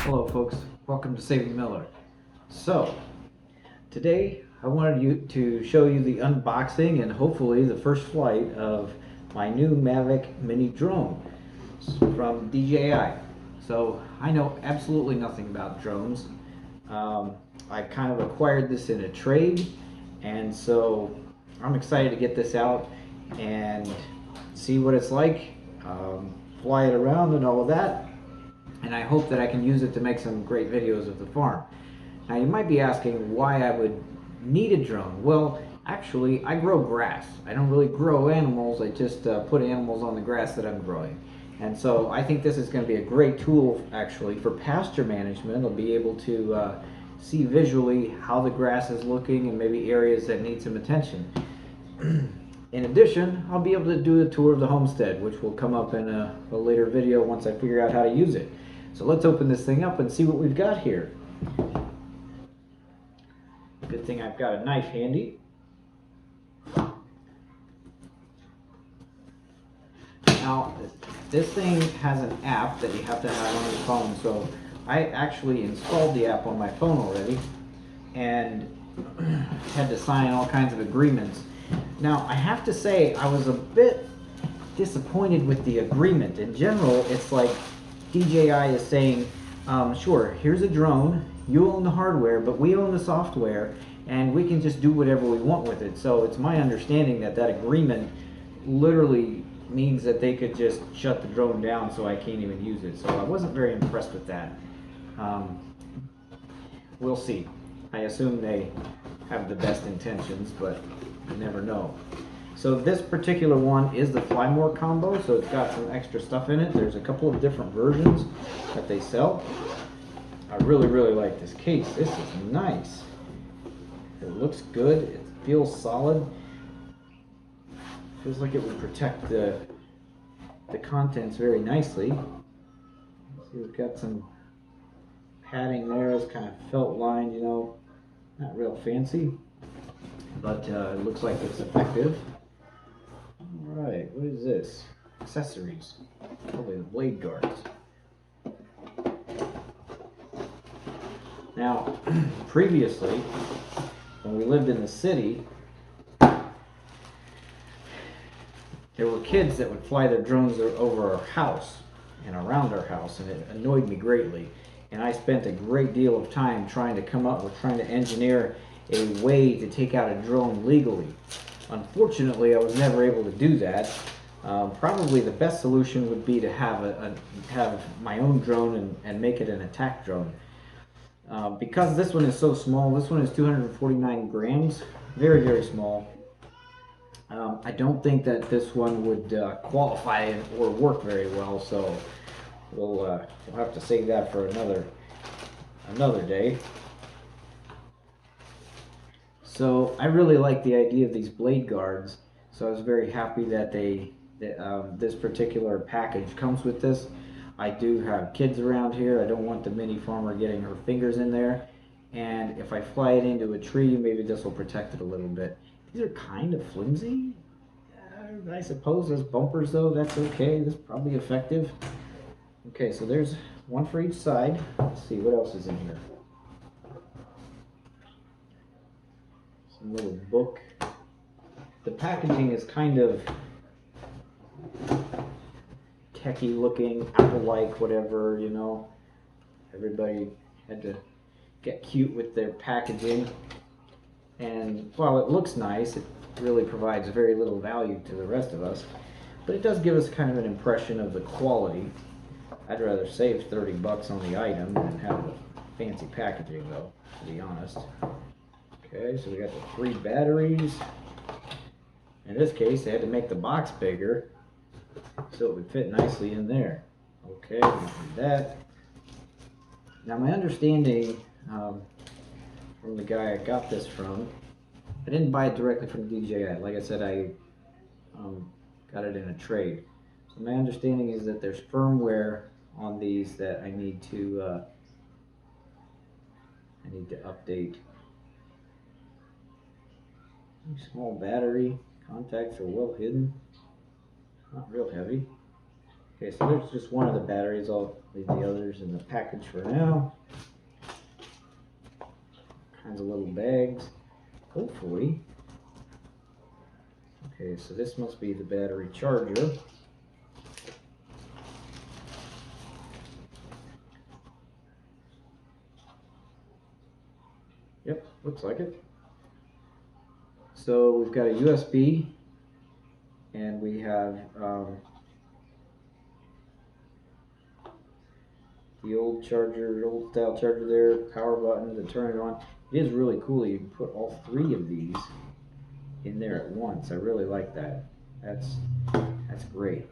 Hello folks, welcome to Saving Miller. So, today I wanted to show you the unboxing and hopefully the first flight of my new Mavic mini drone from DJI. So, I know absolutely nothing about drones. I kind of acquired this in a trade, and so I'm excited to get this out and see what it's like, fly it around and all of that. And I hope that I can use it to make some great videos of the farm. Now you might be asking why I would need a drone. Well, actually I grow grass. I don't really grow animals, I just put animals on the grass that I'm growing. And so I think this is going to be a great tool actually for pasture management. I'll be able to see visually how the grass is looking and maybe areas that need some attention. In addition, I'll be able to do a tour of the homestead, which will come up in a later video once I figure out how to use it. So let's open this thing up and see what we've got here. Good thing I've got a knife handy. Now, this thing has an app that you have to have on your phone, so I actually installed the app on my phone already and had to sign all kinds of agreements. Now, I have to say I was a bit disappointed with the agreement. In general, it's like DJI is saying, sure, here's a drone, you own the hardware, but we own the software, and we can just do whatever we want with it. So it's my understanding that that agreement literally means that they could just shut the drone down so I can't even use it. So I wasn't very impressed with that. We'll see. I assume they have the best intentions, but you never know. So this particular one is the Fly More combo, so it's got some extra stuff in it. There's a couple of different versions that they sell. I really like this case. This is nice. It looks good. It feels solid. Feels like it would protect the contents very nicely. See, we've got some padding there. It's kind of felt lined, you know, not real fancy, but it looks like it's effective. Alright, what is this? Accessories. Probably the blade guards. Now, previously, when we lived in the city, there were kids that would fly their drones over our house and around our house, and it annoyed me greatly. And I spent a great deal of time trying to engineer a way to take out a drone legally. Unfortunately, I was never able to do that. Probably the best solution would be to have my own drone and make it an attack drone. Because this one is so small, this one is 249 grams, very small. I don't think that this one would qualify or work very well, so we'll have to save that for another day. So I really like the idea of these blade guards, so I was very happy that this particular package comes with this. I do have kids around here. I don't want the mini farmer getting her fingers in there, and if I fly it into a tree, maybe this will protect it a little bit. These are kind of flimsy. I suppose as bumpers though, that's okay. This is probably effective. Okay, so there's one for each side. Let's see what else is in here. Some little book. The packaging is kind of techie looking, Apple-like, whatever, you know. Everybody had to get cute with their packaging. And while it looks nice, it really provides very little value to the rest of us. But it does give us kind of an impression of the quality. I'd rather save 30 bucks on the item than have the fancy packaging though, to be honest. Okay, so we got the 3 batteries. In this case, they had to make the box bigger so it would fit nicely in there. Okay, we can do that. Now my understanding from the guy I got this from, I didn't buy it directly from DJI. Like I said, I got it in a trade. So my understanding is that there's firmware on these that I need to update. Small battery, contacts are well hidden, not real heavy. Okay, so there's just one of the batteries. I'll leave the others in the package for now. Kinds of little bags, hopefully. Okay, so this must be the battery charger. Yep, looks like it. So we've got a USB, and we have the old charger, old style charger there, power button to turn it on. It is really cool. You can put all three of these in there at once. I really like that. That's great.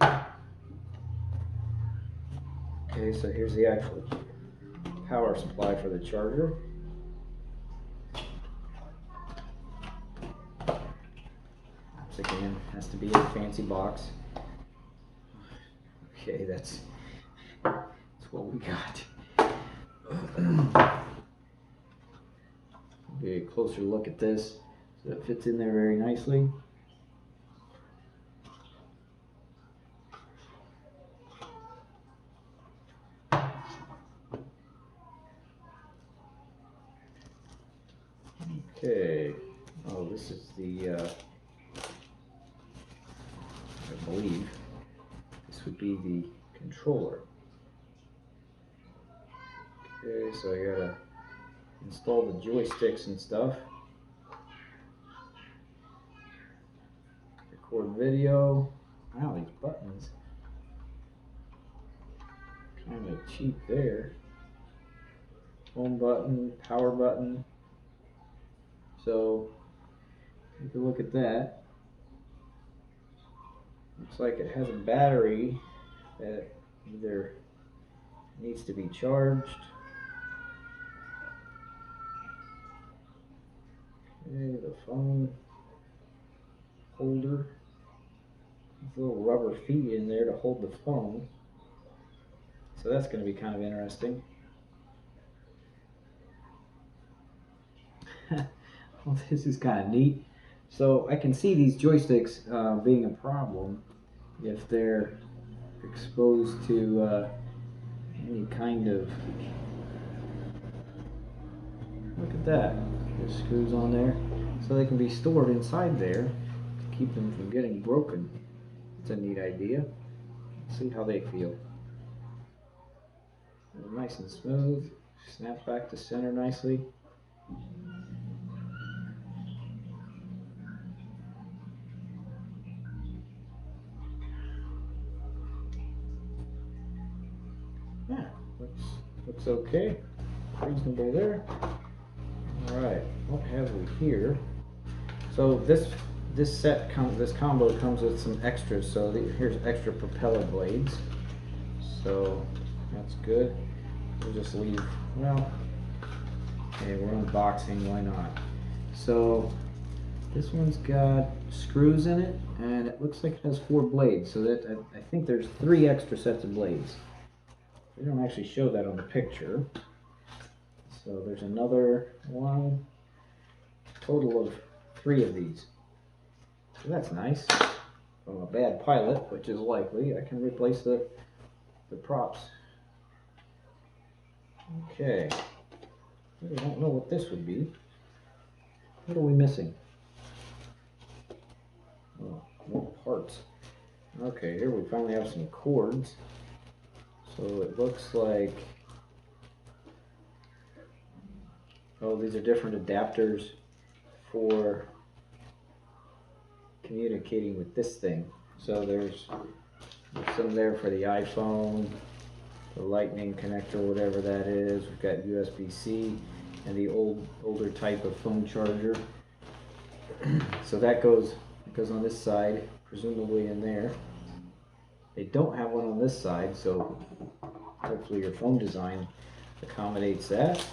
Okay, so here's the actual power supply for the charger. Once again, has to be in a fancy box. Okay, that's what we got. Get a closer look at this. So it fits in there very nicely. Okay. Oh, this is the, I believe, this would be the controller. Okay, so I gotta install the joysticks and stuff. Record video. Wow, these buttons. Kind of cheap there. Home button, power button. So, take a look at that. Looks like it has a battery that either needs to be charged. Okay, the phone holder. These little rubber feet in there to hold the phone. So that's going to be kind of interesting. Well, this is kind of neat. So I can see these joysticks being a problem if they're exposed to any kind of, look at that, there's screws on there, so they can be stored inside there to keep them from getting broken. It's a neat idea. Let's see how they feel. They're nice and smooth, snap back to center nicely. Yeah, looks okay, reasonable there. All right, what have we here? So this combo comes with some extras. So here's extra propeller blades. So that's good. We'll just leave. Well, okay, we're unboxing. Why not? So this one's got screws in it, and it looks like it has 4 blades. So that I think there's 3 extra sets of blades. They don't actually show that on the picture. So there's another one, total of 3 of these. So that's nice. From a bad pilot, which is likely, I can replace the props. Okay. I don't know what this would be. What are we missing? Oh, more parts. Okay, here we finally have some cords. So it looks like, oh, these are different adapters for communicating with this thing. So there's some there for the iPhone, the lightning connector, whatever that is. We've got USB-C and the older type of phone charger. So that goes on this side, presumably in there. They don't have one on this side, so hopefully your phone design accommodates that.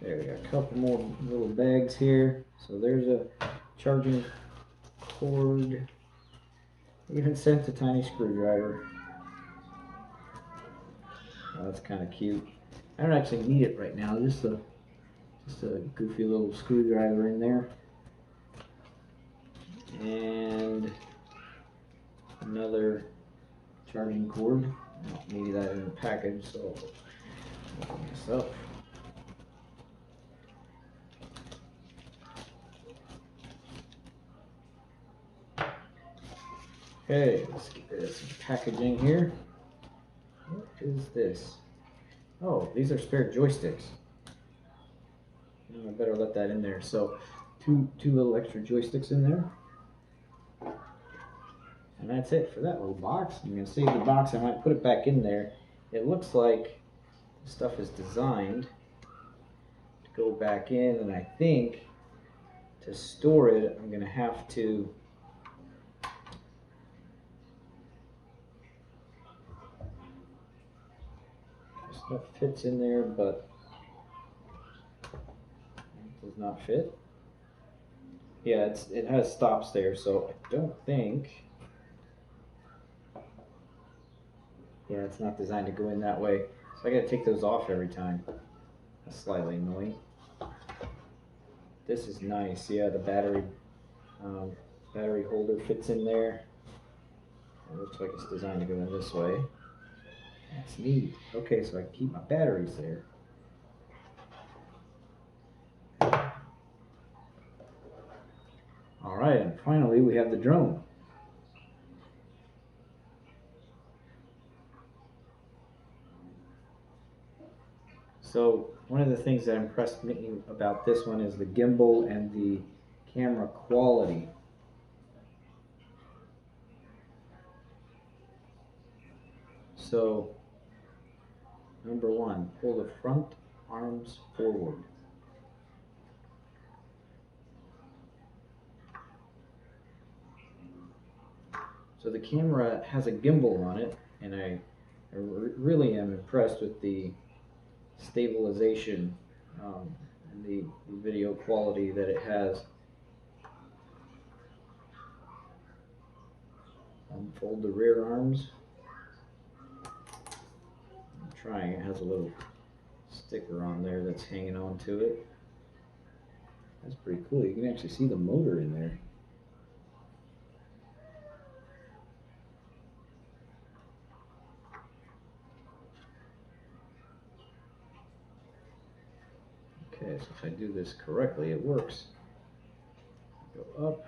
There we got a couple more little bags here. So there's a charging cord. Even sent a tiny screwdriver. Oh, that's kind of cute. I don't actually need it right now. Just a goofy little screwdriver in there. And another charging cord. I don't need that in the package, so I'll open this up. Okay, let's get some packaging here. What is this? Oh, these are spare joysticks. I better let that in there. So, two little extra joysticks in there. And that's it for that little box. I'm going to save the box. I might put it back in there. It looks like the stuff is designed to go back in, and I think to store it, I'm going to have to stuff fits in there, but it does not fit. Yeah, it has stops there, so I don't think. Yeah, it's not designed to go in that way, so I got to take those off every time. That's slightly annoying. This is nice. Yeah, the battery holder fits in there. It looks like it's designed to go in this way. That's neat. Okay, so I can keep my batteries there. All right, and finally we have the drone. So one of the things that impressed me about this one is the gimbal and the camera quality. So number one, pull the front arms forward. So the camera has a gimbal on it, and I really am impressed with the stabilization and the video quality that it has. Unfold the rear arms. I'm trying. It has a little sticker on there that's hanging on to it. That's pretty cool. You can actually see the motor in there. Okay, so if I do this correctly, it works. Go up.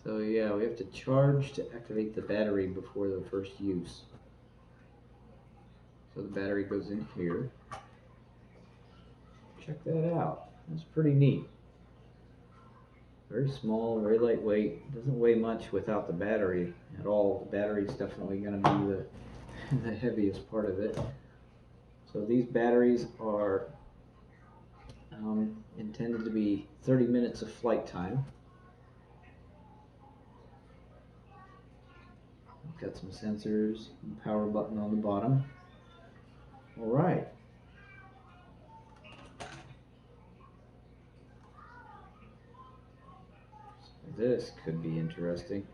So yeah, we have to charge to activate the battery before the first use. So the battery goes in here. Check that out. That's pretty neat. Very small, very lightweight. Doesn't weigh much without the battery at all. The battery is definitely going to be the heaviest part of it. So these batteries are intended to be 30 minutes of flight time. Got some sensors, and power button on the bottom. All right. So this could be interesting.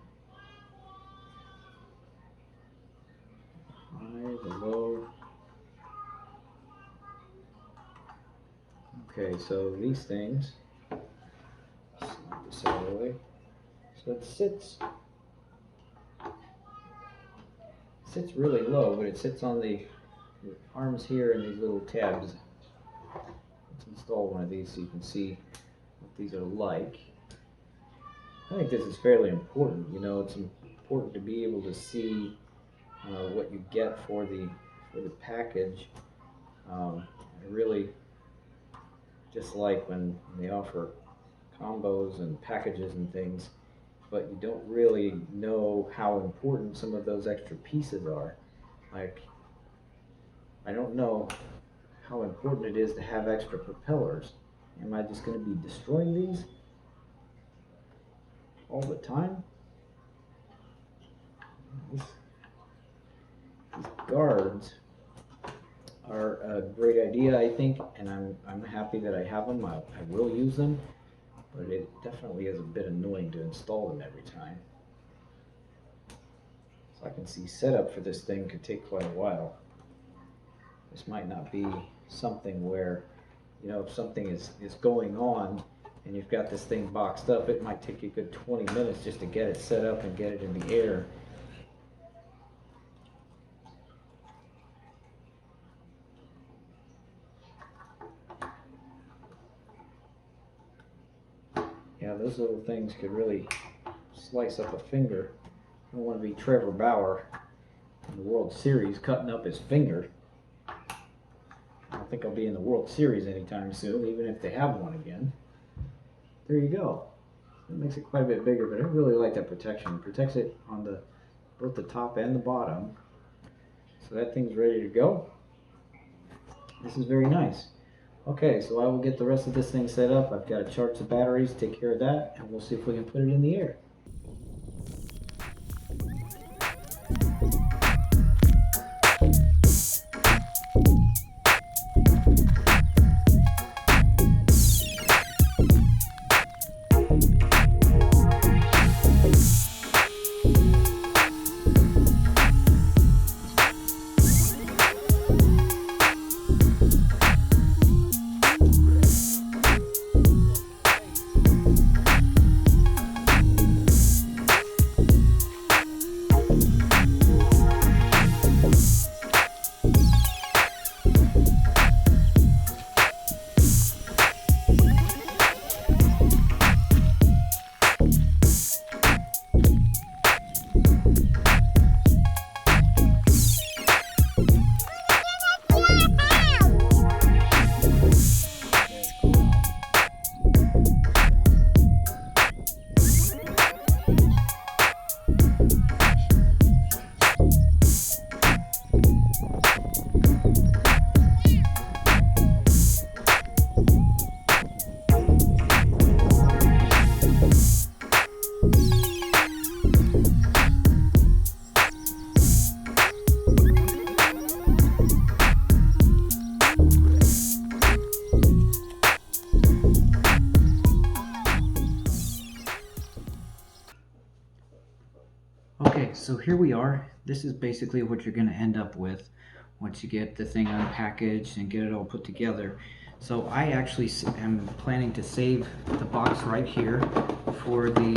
High, the low. Okay, so these things, slide this out of the way. So it sits really low, but it sits on the arms here and these little tabs. Let's install one of these so you can see what these are like. I think this is fairly important. You know, it's important to be able to see what you get for the package. I really dislike when they offer combos and packages and things, but you don't really know how important some of those extra pieces are. Like, I don't know how important it is to have extra propellers. Am I just going to be destroying these all the time? These guards are a great idea, I think, and I'm happy that I have them. I will use them, but it definitely is a bit annoying to install them every time. So I can see setup for this thing could take quite a while. This might not be something where, you know, if something is going on and you've got this thing boxed up, it might take you a good 20 minutes just to get it set up and get it in the air. Yeah, those little things could really slice up a finger. I don't want to be Trevor Bauer in the World Series cutting up his finger. I don't think I'll be in the World Series anytime soon, even if they have one again. There you go. That makes it quite a bit bigger, but I really like that protection. It protects it on both the top and the bottom. So that thing's ready to go. This is very nice. Okay, so I will get the rest of this thing set up. I've got to charge the batteries, take care of that, and we'll see if we can put it in the air. Okay, so here we are. This is basically what you're going to end up with once you get the thing unpackaged and get it all put together. So I actually am planning to save the box right here for the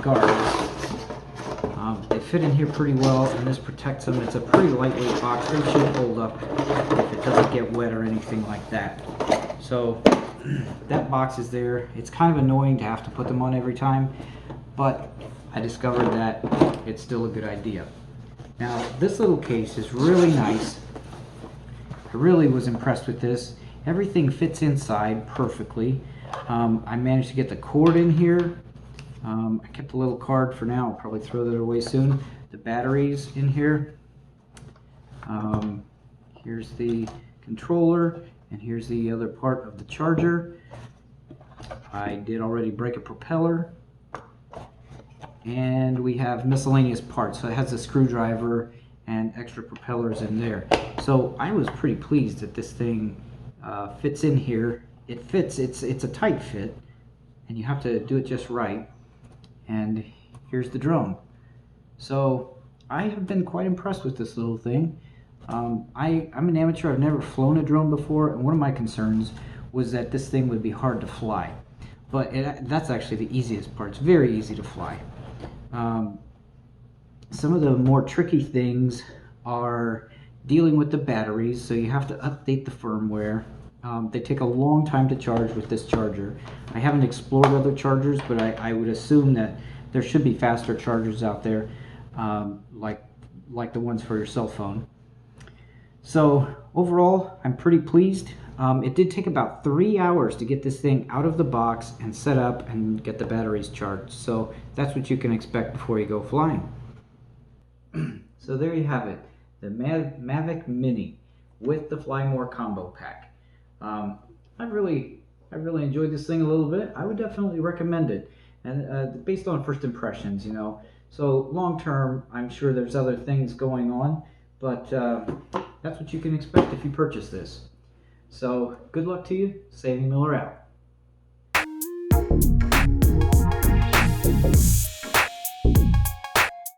guards. They fit in here pretty well, and this protects them. It's a pretty lightweight box. They should hold up if it doesn't get wet or anything like that. So that box is there. It's kind of annoying to have to put them on every time, but I discovered that it's still a good idea. Now, this little case is really nice. I really was impressed with this. Everything fits inside perfectly. I managed to get the cord in here. I kept a little card for now. I'll probably throw that away soon. The batteries in here. Here's the controller, and here's the other part of the charger. I did already break a propeller. And we have miscellaneous parts. So it has a screwdriver and extra propellers in there. So I was pretty pleased that this thing fits in here. It fits, it's a tight fit, and you have to do it just right. And here's the drone. So I have been quite impressed with this little thing. I'm an amateur. I've never flown a drone before, and one of my concerns was that this thing would be hard to fly. But that's actually the easiest part. It's very easy to fly. Some of the more tricky things are dealing with the batteries, so you have to update the firmware. They take a long time to charge with this charger. I haven't explored other chargers, but I would assume that there should be faster chargers out there, like the ones for your cell phone. So overall, I'm pretty pleased. It did take about 3 hours to get this thing out of the box and set up and get the batteries charged. So that's what you can expect before you go flying. So there you have it, the Mavic Mini with the Fly More combo pack. I really enjoyed this thing a little bit. I would definitely recommend it, and based on first impressions, you know. So long term, I'm sure there's other things going on, but that's what you can expect if you purchase this. So good luck to you. Saving Miller out.